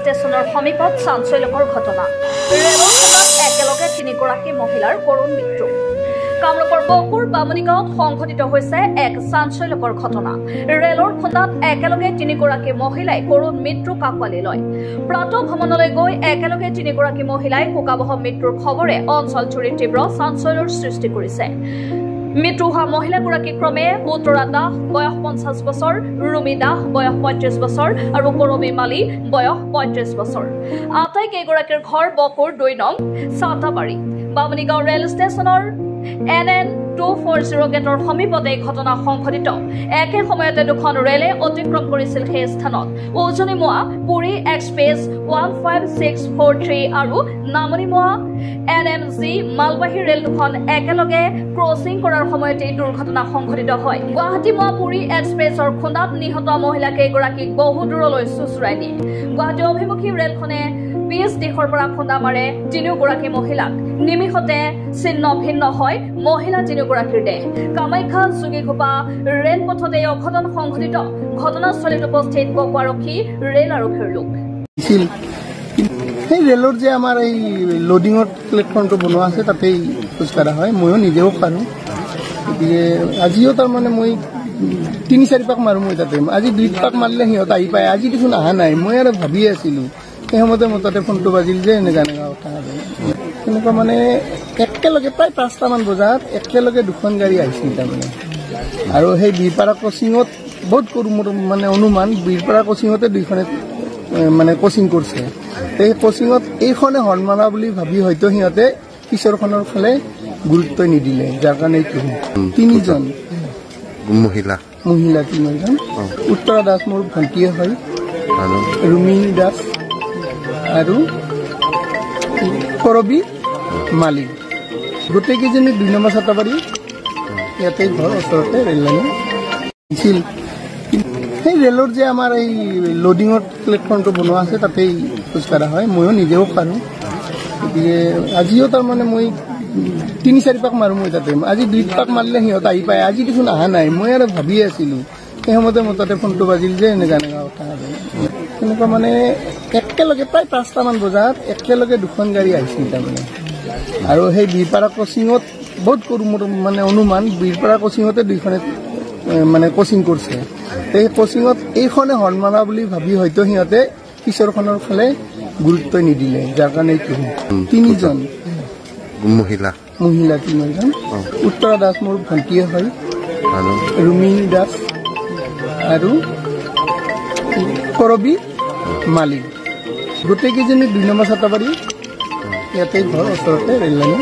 ষ্টেচনৰ সমীপত চাঞ্চল্যকৰ ঘটনা। ৰেলৰ খুন্দাত একেলগে 3গৰাকী মহিলাৰ কৰুণ মৃত্যু। কামৰূপৰ বকুৰ বামুণীগাঁৱত সংঘটিত হৈছে এক চাঞ্চল্যকৰ ঘটনা। ৰেলৰ খুন্দাত একেলগে 3গৰাকী মহিলাই কৰুণ মৃত্যু কাকোৱালি লয়। প্ৰাতঃ ভ্ৰমণলৈ গৈ একেলগে 3গৰাকী মহিলাই শোকাবহ মৃত্যুৰ খবৰে অঞ্চলজুৰি তীব্ৰ চাঞ্চল্যৰ সৃষ্টি কৰিছে। মৃত্যু হোৱা মহিলাগৰাকী ক্ৰমে বুতৰা দাস বয়স 50 বছৰ, ৰুমি দাস বয়স 35 বছৰ আৰু কৰমী মালি বয়স 35 বছৰ। আটাইকেইগৰাকীৰ ঘৰ বকুৰ 2 নং চাটাবাৰী। বামুণীগাঁও ৰেল ষ্টেচনৰ NN 240 গেটৰ সমীপতে এই ঘটনা সংঘটিত। একে সময়তে দুখন ৰেলে অতিক্ৰম কৰিছিল সেই স্থানত। উজনিমুৱা পুৰী এক্সপ্ৰেছ 15643 আৰু নামনিমুৱা NMG মালবাহী ৰেল দুখন একেলগে ক্ৰছিং কৰাৰ সময়তে দুৰ্ঘটনা সংঘটিত হয়। গুৱাহাটীমুৱা পুৰী এক্সপ্ৰেছৰ খুন্দাত নিহত মহিলা কেইগৰাকীক বহু দূৰলৈ চুচুৰাই দিয়ে। গুৱাহাটী অভিমুখী ৰেলখনে পিছ দিশৰ পৰা খুন্দা মাৰে 3গৰাকী মহিলাক। নিমিষতে ছিন্ন ভিন্ন হয় মহিলা 3গৰাকীৰ দেহ। কামাখ্যা যোগীঘোপা ৰেলপথতে এই অঘটন সংঘটিত। ঘটনাস্থলীত উপস্থিত বকু আৰক্ষী, ৰেল আৰক্ষীৰ লোক। এই ৰেলৰ যে আমাৰ এই লোডিঙৰ প্লেটফৰ্মটো বনোৱা আছে তাতেই খোজকাঢ়া হয়। ময়ো নিজেও পাৰোঁ। গতিকে আজিও তাৰমানে মই 3-4 পাক মাৰোঁ। মই তাতে আজি 2 পাক মাৰিলে সিহঁত আহি পায়। আজি দেখোন অহা নাই। মই আৰু ভাবি আছিলোঁ। সেই সময়তে মোৰ তাতে ফোনটো বাজিল যে এনেকুৱা কথা তেনেকুৱা মানে একেলগে প্ৰায় 5টামান বজাত একেলগে 2খন গাড়ী আহিছিল তাৰমানে। আৰু সেই বীৰপাৰা ক্ৰছিঙত বহুত সৰু মোৰ মানে অনুমান বীৰপাৰা ক্ৰছিঙতে 2খনে মানে ক্ৰছিং কৰিছে। এই ক্ৰছিঙত এইখনে হৰ্ণ মাৰা বুলি ভাবি হয়তো সিহঁতে পিছৰখনৰ ফালে গুৰুত্ব নিদিলে, যাৰ কাৰণে 3জন মহিলা 3জন। উত্তৰা দাস মোৰ ভণ্টিয়ে হয়, ৰুমি দাস আৰু কৰবী মালিক। গোটেইকেইজনী 2 নম্বৰ চাটাবাৰী ইয়াতে ঘৰ ওচৰতে ৰেল লাইন আছিল। সেই ৰেলৰ যে আমাৰ এই লোডিঙৰ প্লেটফৰ্মটো বনোৱা আছে তাতেই খোজকাঢ়া হয়। ময়ো নিজেও পাৰোঁ। গতিকে আজিও তাৰমানে মই 3-4 পাক মাৰোঁ। মই তাতে আজি 2 পাক মাৰিলে সিহঁত আহি পায়। আজি দেখোন অহা নাই। মই আৰু ভাবি আছিলোঁ। সেই সময়তে মোৰ তাতে ফোনটো বাজিল যে এনেকুৱা কথা তেনেকুৱা মানে একেলগে প্ৰায় 5টামান বজাত একেলগে 2খন গাড়ী আহিছিল তাৰমানে। আৰু সেই বীৰপাৰা ক্ৰছিঙত বহুত সৰু মোৰ মানে অনুমান বীৰপাৰা ক্ৰছিঙতে 2খনে মানে ক্ৰছিং কৰিছে। এই ক্ৰছিঙত এইখনে হৰ্ণ মাৰা বুলি ভাবি হয়তো সিহঁতে পিছৰখনৰ ফালে গুৰুত্ব নিদিলে, যাৰ কাৰণে 3জন মহিলা 3জন। উত্তৰা দাস মোৰ ভণ্টিয়ে হয়, ৰুমি দাস আৰু কৰবী মালিক। গোটেইকেইজনী 2 নম্বৰ চাটাবাৰী ইয়াতে ঘৰ ওচৰতে ৰেল লাইন